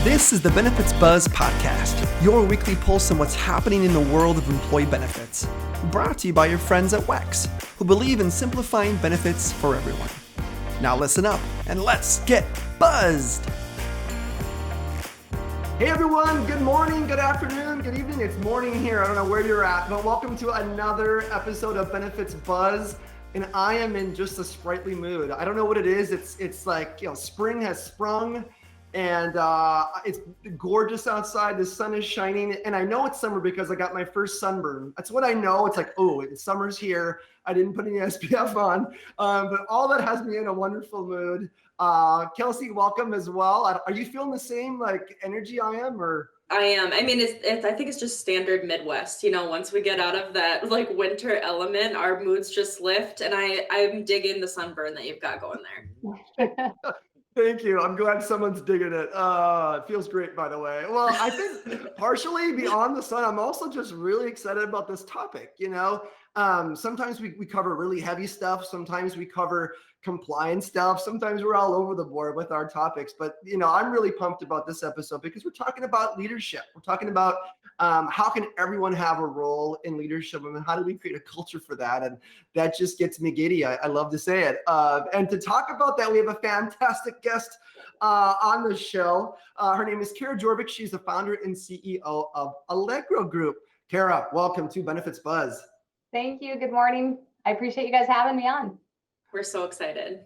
This is the Benefits Buzz Podcast, your weekly pulse on what's happening in the world of employee benefits. Brought to you by your friends at WEX, who believe in simplifying benefits for everyone. Now listen up and let's get buzzed. Hey everyone, good morning, good afternoon, good evening. It's morning here. I don't know where you're at, but welcome to another episode of Benefits Buzz. And I am in just a sprightly mood. I don't know what it is. It's like, spring has sprung. And it's gorgeous outside. The sun is shining. And I know it's summer because I got my first sunburn. That's what I know. It's like, oh, summer's here. I didn't put any SPF on. But all that has me in a wonderful mood. Kelsey, welcome as well. Are you feeling the same like energy I am? Or I am. I mean, I think it's just standard Midwest. Once we get out of that like winter element, our moods just lift. And I'm digging the sunburn that you've got going there. Thank you. I'm glad someone's digging it. It feels great, by the way. Well, I think partially beyond the sun, I'm also just really excited about this topic. Sometimes we cover really heavy stuff. Sometimes we cover compliance stuff. Sometimes we're all over the board with our topics. But, I'm really pumped about this episode because we're talking about leadership. We're talking about how can everyone have a role in leadership, and how do we create a culture for that? And that just gets me giddy. I love to say it. And to talk about that, we have a fantastic guest on the show. Her name is Kara Jorvik. She's the founder and CEO of Allegro Group. Kara, welcome to Benefits Buzz. Thank you. Good morning. I appreciate you guys having me on. We're so excited.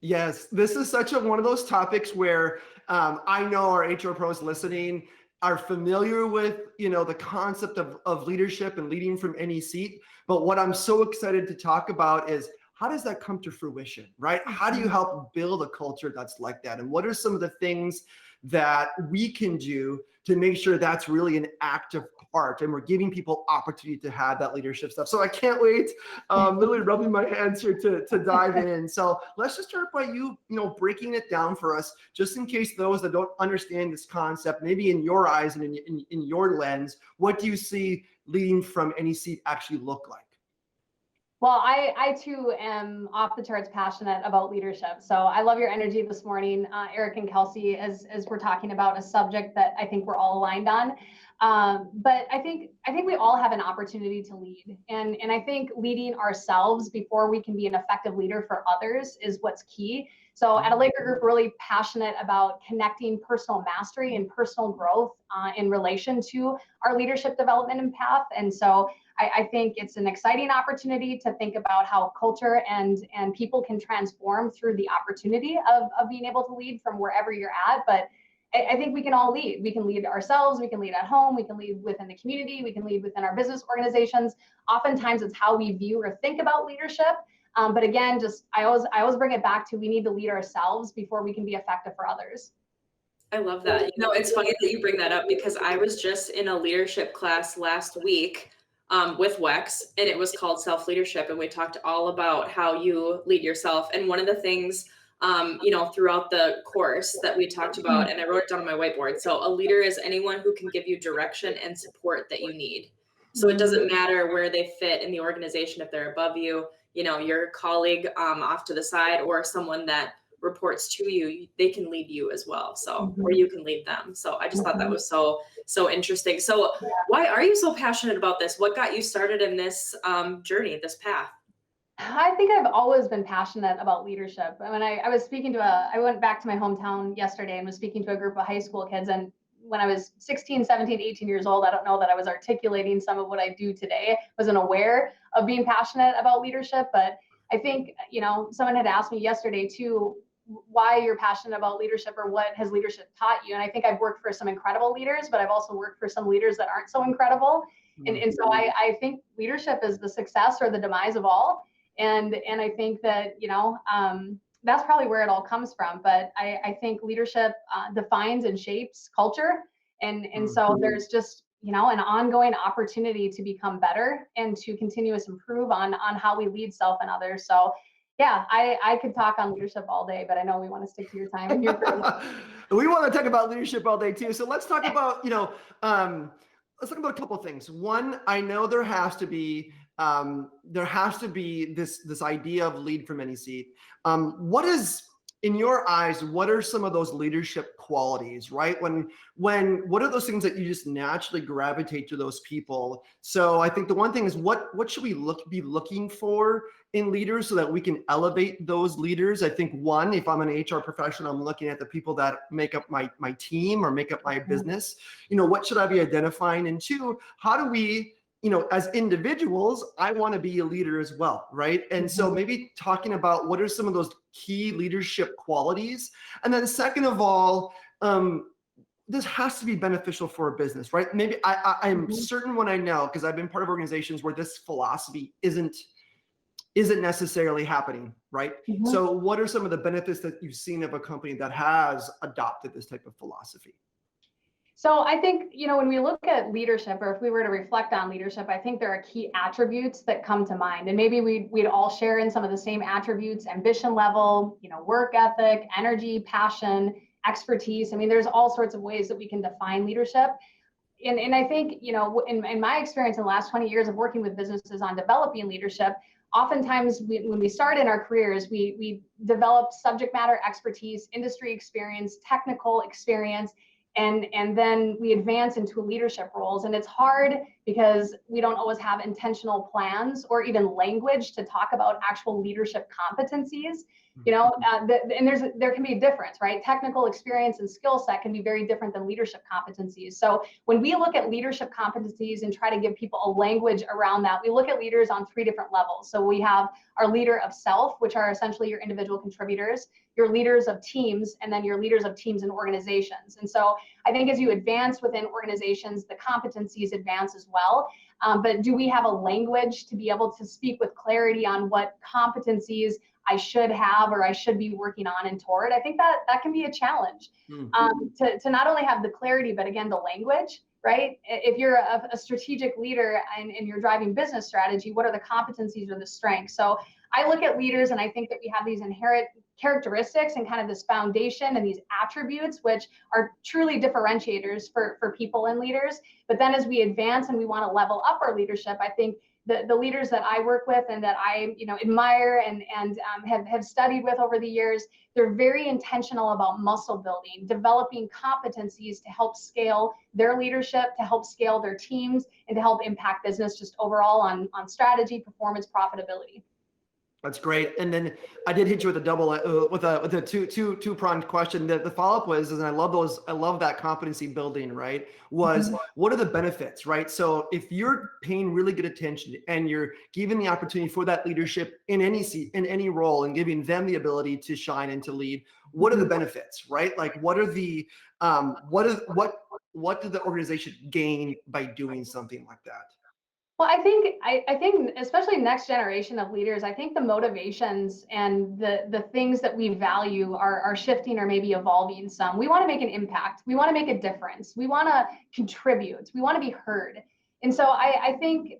Yes, this is such one of those topics where I know our HR pros listening are familiar with, the concept of leadership and leading from any seat. But what I'm so excited to talk about is how does that come to fruition, right? How do you help build a culture that's like that? And what are some of the things that we can do to make sure that's really an active part and we're giving people opportunity to have that leadership stuff? So I can't wait, literally rubbing my hands here to dive in. So let's just start by you breaking it down for us, just in case those that don't understand this concept, maybe in your eyes and in your lens, what do you see leading from any seat actually look like? Well, I too am off the charts passionate about leadership. So I love your energy this morning, Eric and Kelsey, as we're talking about a subject that I think we're all aligned on. But I think we all have an opportunity to lead. And I think leading ourselves before we can be an effective leader for others is what's key. So at Allegro Group, we're really passionate about connecting personal mastery and personal growth in relation to our leadership development and path. And so I think it's an exciting opportunity to think about how culture and people can transform through the opportunity of being able to lead from wherever you're at. But I think we can all lead. We can lead ourselves. We can lead at home. We can lead within the community. We can lead within our business organizations. Oftentimes, it's how we view or think about leadership. But again, I always bring it back to we need to lead ourselves before we can be effective for others. I love that. It's funny that you bring that up because I was just in a leadership class last week with WEX, and it was called Self-Leadership. And we talked all about how you lead yourself. And one of the things, throughout the course that we talked about, and I wrote it down on my whiteboard. So a leader is anyone who can give you direction and support that you need. So it doesn't matter where they fit in the organization, if they're above you, your colleague off to the side, or someone that reports to you, they can lead you as well. So, or you can lead them. So I just thought that was so interesting. So why are you so passionate about this? What got you started in this journey, this path? I think I've always been passionate about leadership. I mean, I went back to my hometown yesterday and was speaking to a group of high school kids. And when I was 16, 17, 18 years old, I don't know that I was articulating some of what I do today. I wasn't aware of being passionate about leadership. But I think, someone had asked me yesterday too, why you're passionate about leadership or what has leadership taught you. And I think I've worked for some incredible leaders, but I've also worked for some leaders that aren't so incredible. And so I think leadership is the success or the demise of all. And I think that, that's probably where it all comes from. But I think leadership defines and shapes culture. And so there's just, an ongoing opportunity to become better and to continuous improve on how we lead self and others. So yeah, I could talk on leadership all day, but I know we want to stick to your time. We want to talk about leadership all day too. So let's talk about, let's talk about a couple of things. One, I know there has to be this idea of lead from any seat. What is in your eyes, what are some of those leadership qualities, right? What are those things that you just naturally gravitate to those people? So I think the one thing is what should we be looking for in leaders so that we can elevate those leaders? I think one, if I'm an HR professional, I'm looking at the people that make up my team or make up my business. What should I be identifying? And two, how do we, as individuals, I want to be a leader as well, right? And so maybe talking about what are some of those key leadership qualities. And then second of all, this has to be beneficial for a business, right? Maybe I'm certain when I know, because I've been part of organizations where this philosophy isn't necessarily happening, right? So what are some of the benefits that you've seen of a company that has adopted this type of philosophy? So I think, when we look at leadership, or if we were to reflect on leadership, I think there are key attributes that come to mind. And maybe we'd all share in some of the same attributes: ambition level, work ethic, energy, passion, expertise. I mean, there's all sorts of ways that we can define leadership. And I think, in my experience in the last 20 years of working with businesses on developing leadership, oftentimes when we start in our careers, we develop subject matter expertise, industry experience, technical experience, and then we advance into leadership roles. And it's hard because we don't always have intentional plans or even language to talk about actual leadership competencies. And there can be a difference, right? Technical experience and skill set can be very different than leadership competencies. So when we look at leadership competencies and try to give people a language around that, we look at leaders on 3 different levels. So we have our leader of self, which are essentially your individual contributors, your leaders of teams, and then your leaders of teams and organizations. And so I think as you advance within organizations, the competencies advance as well. But do we have a language to be able to speak with clarity on what competencies I should have or I should be working on and toward? I think that can be a challenge, to not only have the clarity, but again, the language, right? If you're a strategic leader and you're driving business strategy, what are the competencies or the strengths? So I look at leaders and I think that we have these inherent characteristics and kind of this foundation and these attributes, which are truly differentiators for people and leaders. But then as we advance and we want to level up our leadership, I think the leaders that I work with and that I admire and have studied with over the years, they're very intentional about muscle building, developing competencies to help scale their leadership, to help scale their teams, and to help impact business just overall on strategy, performance, profitability. That's great. And then I did hit you with a double, with a two-pronged question. The follow-up was, and I love that competency building, right? Was what are the benefits, right? So if you're paying really good attention and you're giving the opportunity for that leadership in any seat, in any role, and giving them the ability to shine and to lead, what are the benefits, right? Like what are the, what did the organization gain by doing something like that? Well, I think especially next generation of leaders, I think the motivations and the things that we value are shifting or maybe evolving some. We want to make an impact. We want to make a difference. We want to contribute. We want to be heard. And so I think,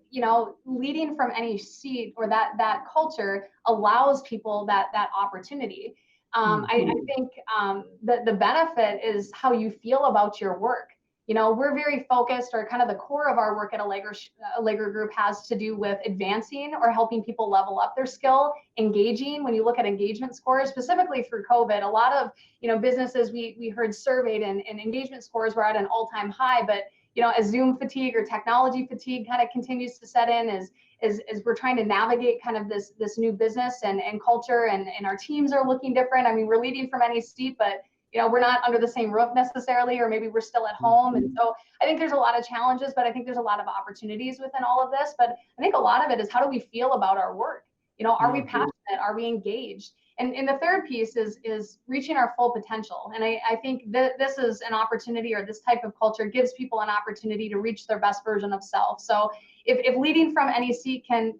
leading from any seat or that culture allows people that opportunity. I think the benefit is how you feel about your work. We're very focused, or kind of the core of our work at Allegro Group has to do with advancing or helping people level up their skill, engaging. When you look at engagement scores, specifically through COVID, a lot of businesses we heard surveyed and engagement scores were at an all-time high. But as Zoom fatigue or technology fatigue kind of continues to set in, as we're trying to navigate kind of this new business and culture, and our teams are looking different. I mean, we're leading from any seat, but we're not under the same roof necessarily, or maybe we're still at home. And so I think there's a lot of challenges, but I think there's a lot of opportunities within all of this. But I think a lot of it is, how do we feel about our work? Are we passionate? Are we engaged? And the third piece is reaching our full potential. And I think that this is an opportunity, or this type of culture gives people an opportunity to reach their best version of self. So if leading from any seat can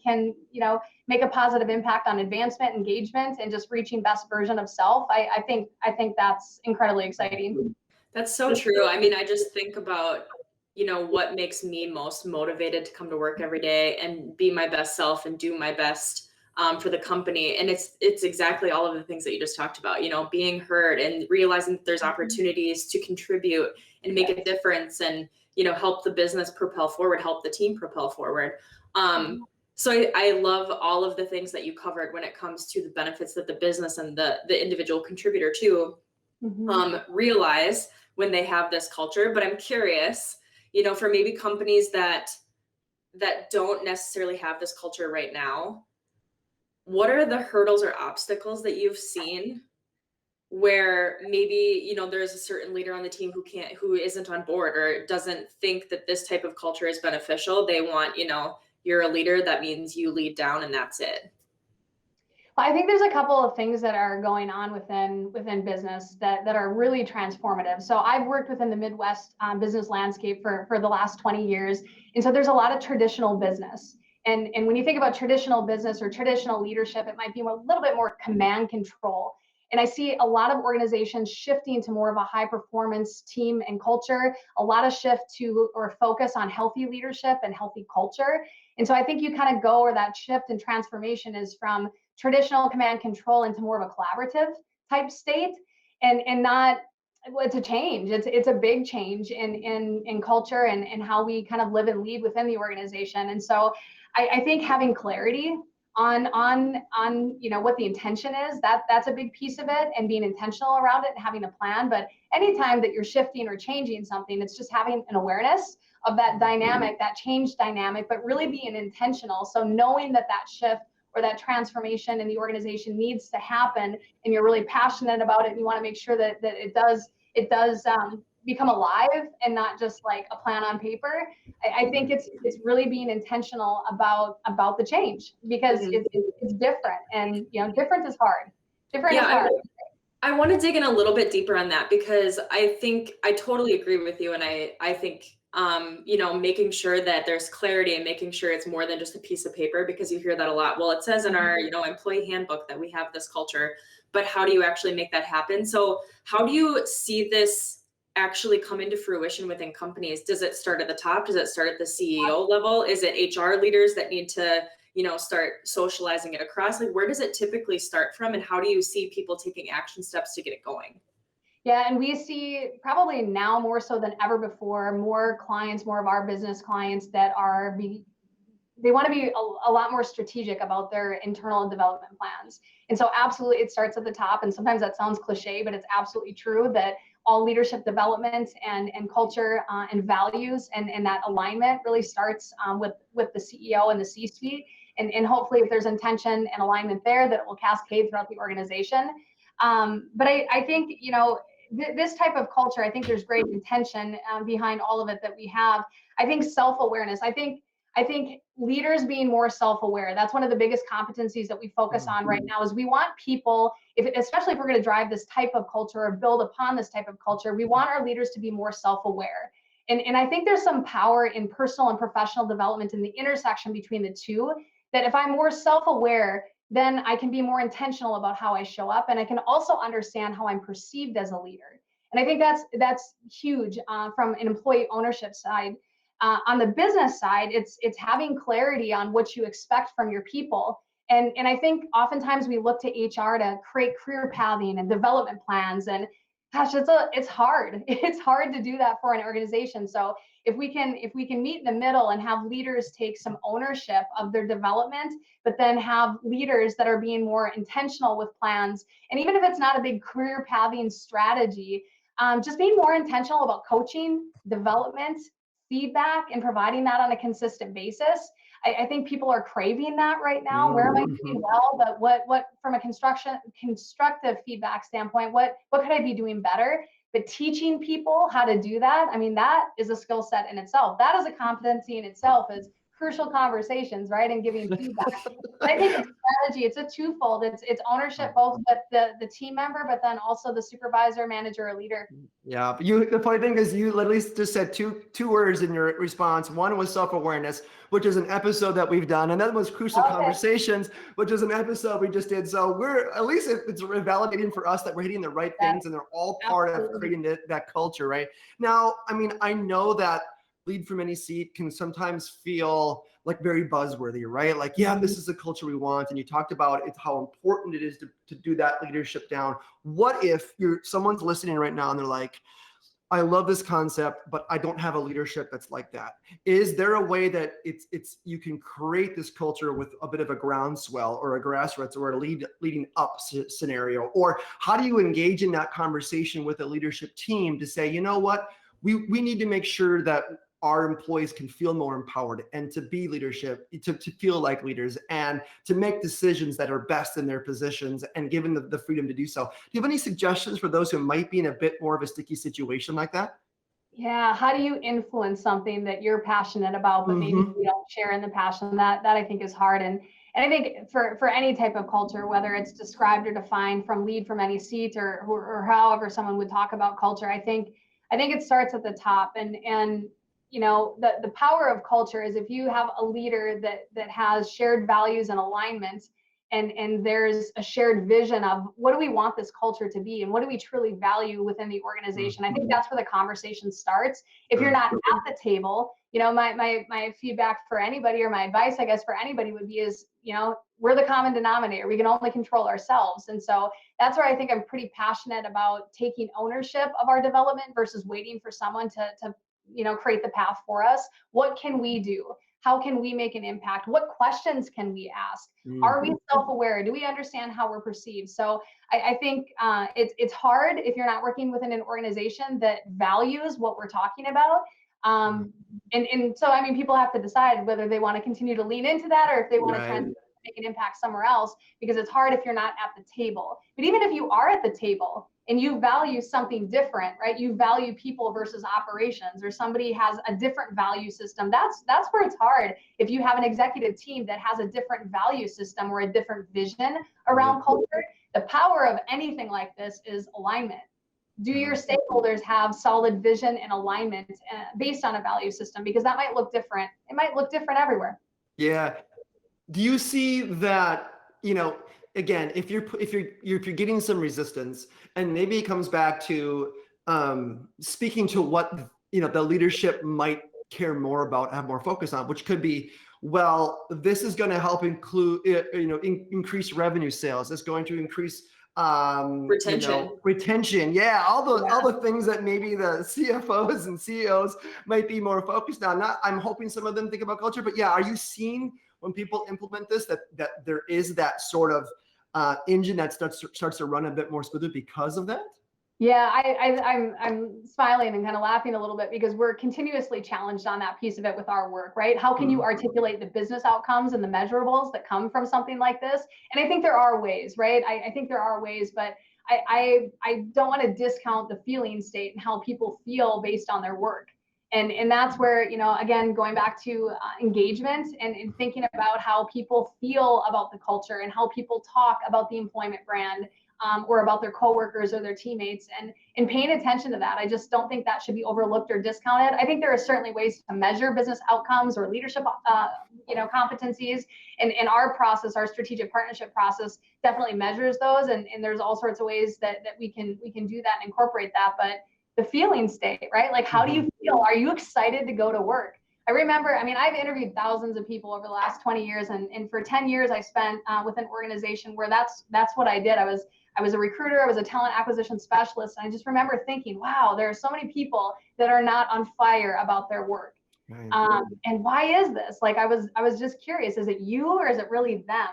make a positive impact on advancement, engagement, and just reaching best version of self, I think that's incredibly exciting. That's so true. I mean, I just think about, what makes me most motivated to come to work every day and be my best self and do my best for the company. And it's exactly all of the things that you just talked about, being heard and realizing that there's opportunities to contribute and make a difference, and help the business propel forward, help the team propel forward. So I love all of the things that you covered when it comes to the benefits that the business and the individual contributor too realize when they have this culture. But I'm curious, for maybe companies that don't necessarily have this culture right now, what are the hurdles or obstacles that you've seen where maybe there's a certain leader on the team who isn't on board or doesn't think that this type of culture is beneficial? They want, you're a leader, that means you lead down and that's it. Well, I think there's a couple of things that are going on within business that are really transformative. So I've worked within the Midwest business landscape for the last 20 years. And so there's a lot of traditional business. And when you think about traditional business or traditional leadership, it might be a little bit more command control. And I see a lot of organizations shifting to more of a high performance team and culture, a lot of shift to or focus on healthy leadership and healthy culture. And so I think you kind of go where that shift and transformation is from traditional command control into more of a collaborative type state, and not, well, it's a change. It's a big change in culture and how we kind of live and lead within the organization. And so I think having clarity on what the intention is, that's a big piece of it, and being intentional around it and having a plan. But anytime that you're shifting or changing something, it's just having an awareness of that dynamic, that change dynamic, but really being intentional. So knowing that shift or that transformation in the organization needs to happen, and you're really passionate about it, and you want to make sure that it does become alive and not just like a plan on paper. I think it's really being intentional about the change, because it's different, and different is hard. I want to dig in a little bit deeper on that, because I think I totally agree with you, and I think making sure that there's clarity and making sure it's more than just a piece of paper, because you hear that a lot. Well, it says in our employee handbook that we have this culture, but how do you actually make that happen? So how do you see this actually come into fruition within companies? Does it start at the top? Does it start at the CEO level? Is it HR leaders that need to start socializing it across? Like, where does it typically start from, and how do you see people taking action steps to get it going? Yeah, and we see probably now more so than ever before, more clients, more of our business clients that they want to be a lot more strategic about their internal development plans. And so absolutely it starts at the top. And sometimes that sounds cliche, but it's absolutely true that all leadership development and culture and values and that alignment really starts with the CEO and the C-suite. And hopefully if there's intention and alignment there, that it will cascade throughout the organization. But I think, this type of culture, I think there's great intention behind all of it that we have. I think self-awareness. I think leaders being more self-aware, that's one of the biggest competencies that we focus on right now. Is we want people, especially if we're going to drive this type of culture or build upon this type of culture, we want our leaders to be more self-aware. And I think there's some power in personal and professional development in the intersection between the two, that if I'm more self-aware, then I can be more intentional about how I show up, and I can also understand how I'm perceived as a leader. And I think that's huge from an employee ownership side. On the business side, it's having clarity on what you expect from your people. And I think oftentimes we look to HR to create career pathing and development plans, and gosh, it's hard. It's hard to do that for an organization. So if we can meet in the middle and have leaders take some ownership of their development, but then have leaders that are being more intentional with plans, and even if it's not a big career pathing strategy, just being more intentional about coaching, development, feedback, and providing that on a consistent basis. I think people are craving that right now. Where am I doing well? But what from a constructive feedback standpoint, what could I be doing better? But teaching people how to do that, I mean, that is a skill set in itself. That is a competency in itself, is crucial conversations, right? And giving feedback. I think it's strategy. It's a twofold. It's ownership, both with the team member, but then also the supervisor, manager, or leader. Yeah, but the funny thing is, you literally just said two words in your response. One was self-awareness, which is an episode that we've done, and that was crucial conversations, which is an episode we just did. So we're, at least it's validating for us that we're hitting the right things, and they're all part of creating that culture, right? Now, I mean, I know that lead from any seat can sometimes feel like very buzzworthy, right? Like, yeah, this is the culture we want. And you talked about how important it is to do that leadership down. What if someone's listening right now and they're like, I love this concept, but I don't have a leadership that's like that. Is there a way that you can create this culture with a bit of a groundswell or a grassroots or a leading up scenario? Or how do you engage in that conversation with a leadership team to say, you know what, we need to make sure that our employees can feel more empowered and to be leadership, to feel like leaders and to make decisions that are best in their positions and given the freedom to do so. Do you have any suggestions for those who might be in a bit more of a sticky situation like that? Yeah, how do you influence something that you're passionate about, but maybe you don't share in the passion? That I think is hard. And I think for any type of culture, whether it's described or defined from lead from any seat or however someone would talk about culture, I think it starts at the top. And the power of culture is if you have a leader that has shared values and alignment, and there's a shared vision of what do we want this culture to be and what do we truly value within the organization. I think that's where the conversation starts. If you're not at the table, my feedback for anybody, or my advice, I guess, for anybody would be is, we're the common denominator. We can only control ourselves. And so that's where I think I'm pretty passionate about taking ownership of our development versus waiting for someone to create the path for us. What can we do? How can we make an impact? What questions can we ask? Are we self-aware? Do we understand how we're perceived? So I think it's hard if you're not working within an organization that values what we're talking about. And so, I mean, people have to decide whether they want to continue to lean into that or if they want to try and make an impact somewhere else, because it's hard if you're not at the table. But even if you are at the table and you value something different, right? You value people versus operations, or somebody has a different value system. That's where it's hard. If you have an executive team that has a different value system or a different vision around culture, the power of anything like this is alignment. Do your stakeholders have solid vision and alignment based on a value system? Because that might look different. It might look different everywhere. Yeah. Do you see that, again, if you're getting some resistance, and maybe it comes back to speaking to what the leadership might care more about, have more focus on, which could be, well, this is going to help increase revenue sales. It's going to increase retention. Yeah, all the things that maybe the CFOs and CEOs might be more focused on. I'm hoping some of them think about culture, but yeah, are you seeing when people implement this that there is that sort of engine that starts to run a bit more smoothly because of that? Yeah, I'm smiling and kind of laughing a little bit because we're continuously challenged on that piece of it with our work, right? How can you articulate the business outcomes and the measurables that come from something like this? And I think there are ways, right? I think there are ways, but I don't want to discount the feeling state and how people feel based on their work. And that's where, again, going back to engagement and thinking about how people feel about the culture and how people talk about the employment brand, or about their coworkers or their teammates, and paying attention to that. I just don't think that should be overlooked or discounted. I think there are certainly ways to measure business outcomes or leadership, competencies. And our process, our strategic partnership process, definitely measures those. And there's all sorts of ways that we can do that and incorporate that. But the feeling state, right? Like, how do you feel? Are you excited to go to work? I remember, I've interviewed thousands of people over the last 20 years, and for 10 years I spent with an organization where that's what I did. I was a recruiter, I was a talent acquisition specialist, and I just remember thinking, wow, there are so many people that are not on fire about their work. And why is this? Like, I was just curious, is it you or is it really them?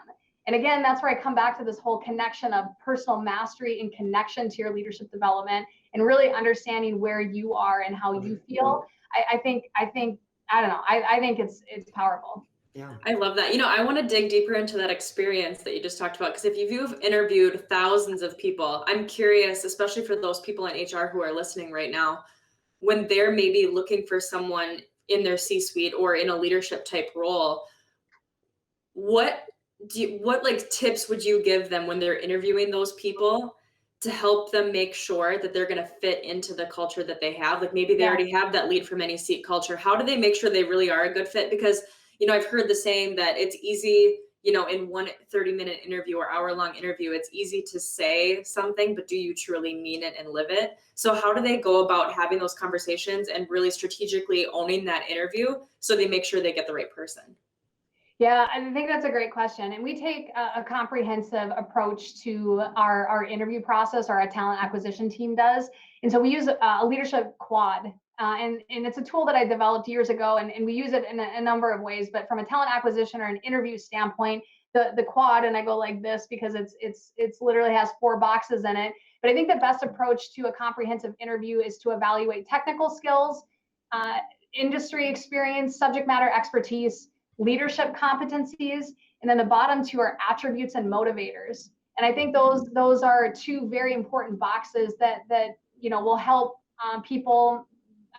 And again, that's where I come back to this whole connection of personal mastery and connection to your leadership development and really understanding where you are and how you feel. I think I don't know. I think it's powerful. Yeah. I love that. I want to dig deeper into that experience that you just talked about, because if you've interviewed thousands of people, I'm curious, especially for those people in HR who are listening right now, when they're maybe looking for someone in their C-suite or in a leadership type role, what tips would you give them when they're interviewing those people to help them make sure that they're going to fit into the culture that they have? Like, maybe they already have that lead from any seat culture. How do they make sure they really are a good fit? Because, I've heard the saying that it's easy, in one 30-minute interview or hour-long interview, it's easy to say something, but do you truly mean it and live it? So how do they go about having those conversations and really strategically owning that interview so they make sure they get the right person? Yeah, I think that's a great question. And we take a comprehensive approach to our interview process, or our talent acquisition team does. And so we use a leadership quad. And it's a tool that I developed years ago, and we use it in a number of ways. But from a talent acquisition or an interview standpoint, the quad, and I go like this because it's literally has 4 boxes in it. But I think the best approach to a comprehensive interview is to evaluate technical skills, uh, industry experience, subject matter expertise, leadership competencies, and then the bottom 2 are attributes and motivators. And I think those are 2 very important boxes that will help people,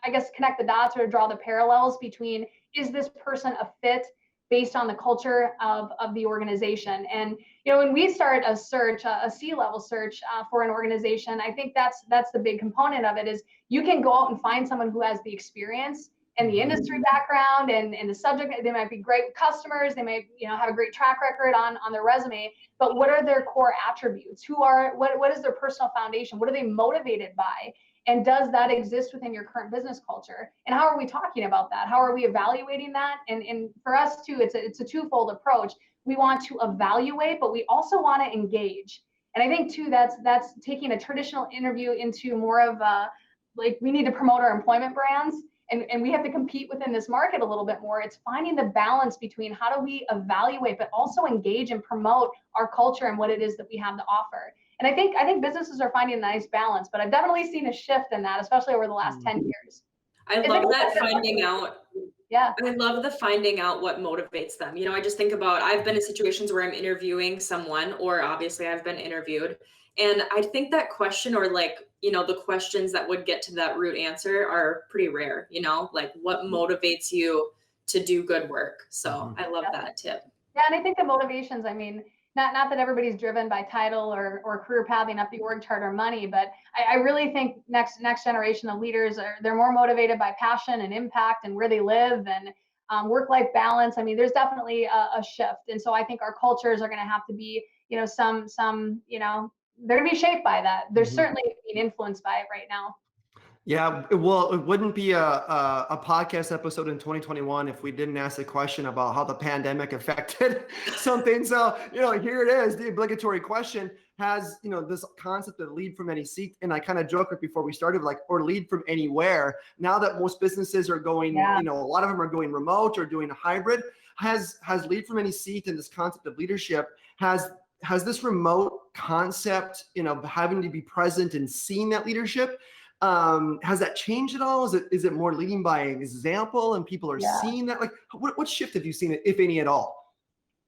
I guess, connect the dots or draw the parallels between, is this person a fit based on the culture of the organization. And when we start a search, a C-level search for an organization, I think that's the big component of it. Is you can go out and find someone who has the experience and the industry background and the subject. They might be great customers, they might have a great track record on their resume, but what are their core attributes? What is their personal foundation? What are they motivated by? And does that exist within your current business culture? And how are we talking about that? How are we evaluating that? And for us too, it's a twofold approach. We want to evaluate, but we also want to engage. And I think too, that's taking a traditional interview into more of a, like, we need to promote our employment brands, and we have to compete within this market a little bit more. It's finding the balance between how do we evaluate, but also engage and promote our culture and what it is that we have to offer. And I think businesses are finding a nice balance, but I've definitely seen a shift in that, especially over the last 10 years. I love that finding out. Yeah. I love the finding out what motivates them. I just think about, I've been in situations where I'm interviewing someone, or obviously I've been interviewed. And I think that question, or the questions that would get to that root answer are pretty rare, like what motivates you to do good work. So I love that tip. Yeah, and I think the motivations, I mean, not that everybody's driven by title or career pathing up the org chart or money, but I really think next generation of leaders they're more motivated by passion and impact and where they live and work-life balance. I mean, there's definitely a shift, and so I think our cultures are going to have to be, some they're going to be shaped by that. They're certainly being influenced by it right now. Yeah, well, it wouldn't be a podcast episode in 2021 if we didn't ask a question about how the pandemic affected something. So, here it is. The obligatory question has, this concept of lead from any seat. And I kind of joked it before we started, like, or lead from anywhere. Now that most businesses are going, a lot of them are going remote or doing a hybrid, has lead from any seat, and this concept of leadership has this remote concept, having to be present and seeing that leadership. Has that changed at all? Is it more leading by example and people are seeing that? Like, what shift have you seen, if any at all?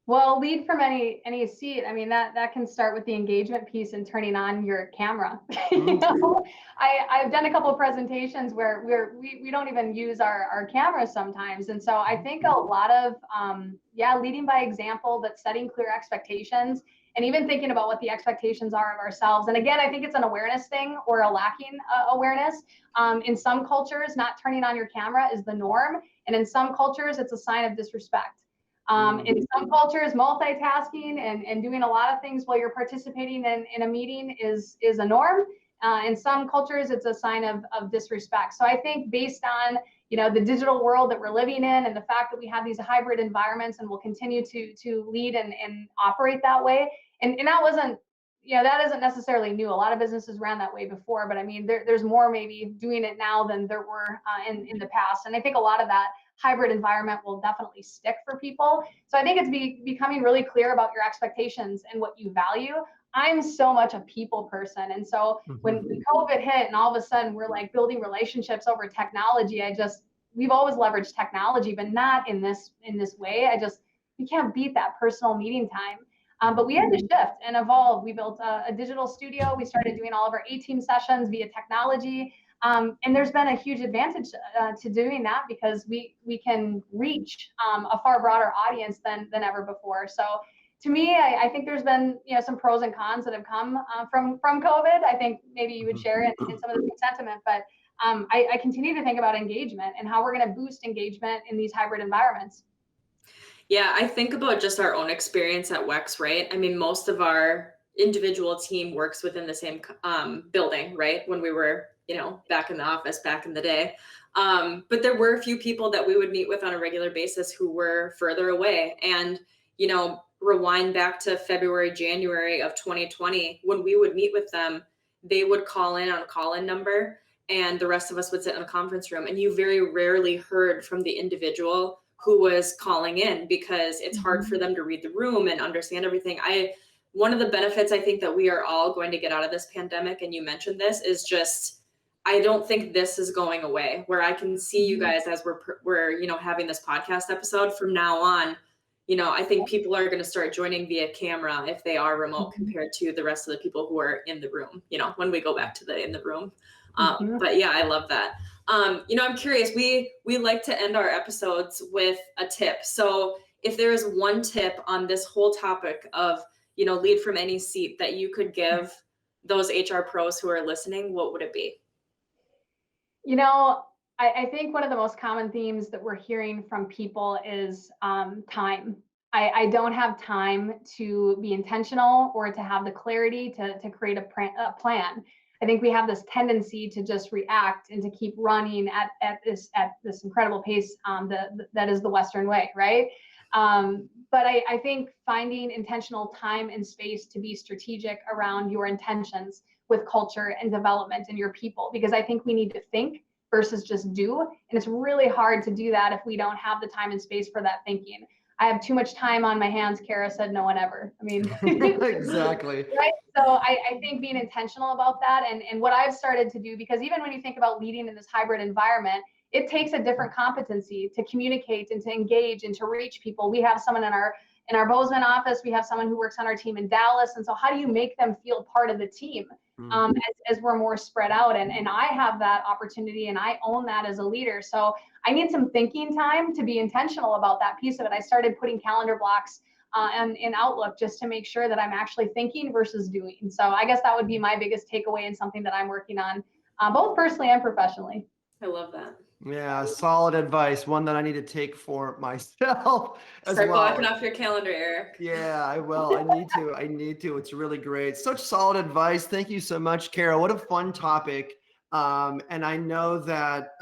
Well, lead from any seat. I mean, that can start with the engagement piece and turning on your camera. I've done a couple of presentations where we don't even use our cameras sometimes. And so I think a lot of, leading by example, but setting clear expectations, and even thinking about what the expectations are of ourselves. And again, I think it's an awareness thing, or a lacking awareness. In some cultures, not turning on your camera is the norm. And in some cultures, it's a sign of disrespect. In some cultures, multitasking and doing a lot of things while you're participating in a meeting is a norm. In some cultures, it's a sign of disrespect. So I think based on the digital world that we're living in, and the fact that we have these hybrid environments and will continue to lead and operate that way, and that wasn't, that isn't necessarily new. A lot of businesses ran that way before, but I mean, there's more maybe doing it now than there were in the past. And I think a lot of that hybrid environment will definitely stick for people. So I think it's becoming really clear about your expectations and what you value. I'm so much a people person. And so when COVID hit and all of a sudden we're like building relationships over technology, we've always leveraged technology, but not in this way. You can't beat that personal meeting time. But we had to shift and evolve. We built a digital studio. We started doing all of our A-team sessions via technology. And there's been a huge advantage to doing that, because we can reach a far broader audience than ever before. So to me, I think there's been some pros and cons that have come from COVID. I think maybe you would share it in some of the sentiment, but I continue to think about engagement and how we're going to boost engagement in these hybrid environments. Yeah, I think about just our own experience at WEX, right? I mean, most of our individual team works within the same building, right? When we were, back in the office back in the day. But there were a few people that we would meet with on a regular basis who were further away. And, rewind back to February, January of 2020, when we would meet with them, they would call in on a call-in number and the rest of us would sit in a conference room. And you very rarely heard from the individual who was calling in because it's hard for them to read the room and understand everything. One of the benefits I think that we are all going to get out of this pandemic, and you mentioned this, is just, I don't think this is going away, where I can see you guys as we're having this podcast episode from now on. I think people are going to start joining via camera if they are remote compared to the rest of the people who are in the room, when we go back to in the room. But yeah, I love that. I'm curious, we like to end our episodes with a tip. So if there is one tip on this whole topic of, lead from any seat that you could give those HR pros who are listening, what would it be? I think one of the most common themes that we're hearing from people is time. I don't have time to be intentional or to have the clarity to create a plan. I think we have this tendency to just react and to keep running at this incredible pace that is the Western way, right? But I think finding intentional time and space to be strategic around your intentions with culture and development and your people, because I think we need to think versus just do. And it's really hard to do that if we don't have the time and space for that thinking. I have too much time on my hands, Kara said, no one ever. I mean, exactly. Right. So I think being intentional about that and what I've started to do, because even when you think about leading in this hybrid environment, it takes a different competency to communicate and to engage and to reach people. We have someone in our Bozeman office, we have someone who works on our team in Dallas. And so how do you make them feel part of the team as we're more spread out? And I have that opportunity and I own that as a leader. So I need some thinking time to be intentional about that piece of it. I started putting calendar blocks in Outlook just to make sure that I'm actually thinking versus doing. So I guess that would be my biggest takeaway and something that I'm working on both personally and professionally. I love that. Yeah, solid advice. One that I need to take for myself as Start well. blocking off your calendar, Eric. Yeah, I will. I need to. It's really great. Such solid advice. Thank you so much, Kara. What a fun topic. And I know that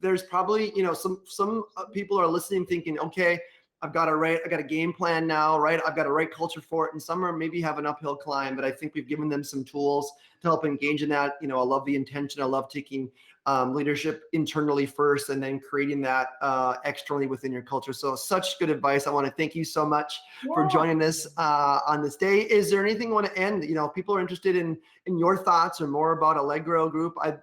there's probably, some people are listening thinking, okay, I got a game plan now, right? I've got a right culture for it. And some are maybe have an uphill climb, but I think we've given them some tools to help engage in that. I love the intention. I love taking leadership internally first and then creating that externally within your culture. So such good advice. I want to thank you so much for joining us on this day. Is there anything you want to end? If people are interested in your thoughts or more about Allegro Group, I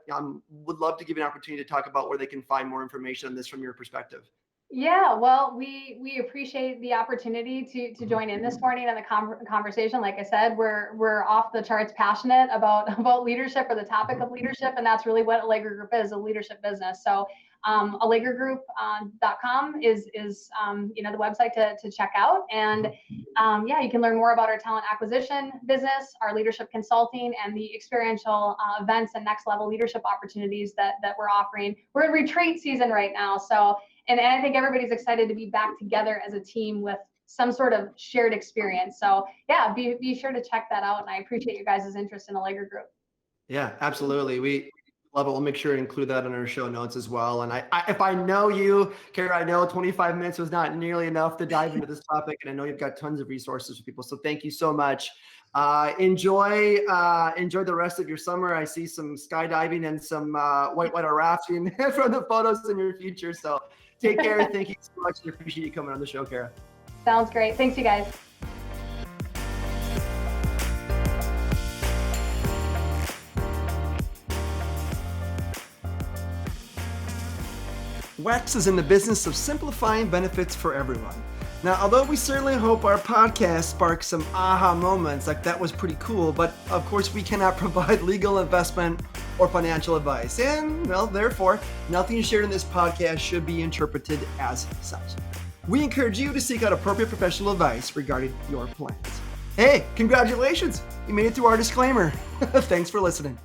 would love to give you an opportunity to talk about where they can find more information on this from your perspective. Yeah, well, we appreciate the opportunity to join in this morning on the conversation. Like I said, we're off the charts passionate about leadership or the topic of leadership, and that's really what Allegro Group is, a leadership business. So allegrogroup.com is the website to check out. And you can learn more about our talent acquisition business, our leadership consulting, and the experiential events and next level leadership opportunities that we're offering. We're in retreat season right now, so. And I think everybody's excited to be back together as a team with some sort of shared experience. So yeah, be sure to check that out. And I appreciate you guys' interest in Allegro Group. Yeah, absolutely. We love it. We'll make sure to include that in our show notes as well. And if I know you, Kara, I know 25 minutes was not nearly enough to dive into this topic. And I know you've got tons of resources for people. So thank you so much. Enjoy the rest of your summer. I see some skydiving and some whitewater rafting from the photos in your future. So take care. Thank you so much. I appreciate you coming on the show, Kara. Sounds great. Thanks, you guys. WEX is in the business of simplifying benefits for everyone. Now, although we certainly hope our podcast sparks some aha moments, like that was pretty cool, but of course we cannot provide legal, investment, or financial advice. And, well, therefore, nothing shared in this podcast should be interpreted as such. We encourage you to seek out appropriate professional advice regarding your plans. Hey, congratulations! You made it through our disclaimer. Thanks for listening.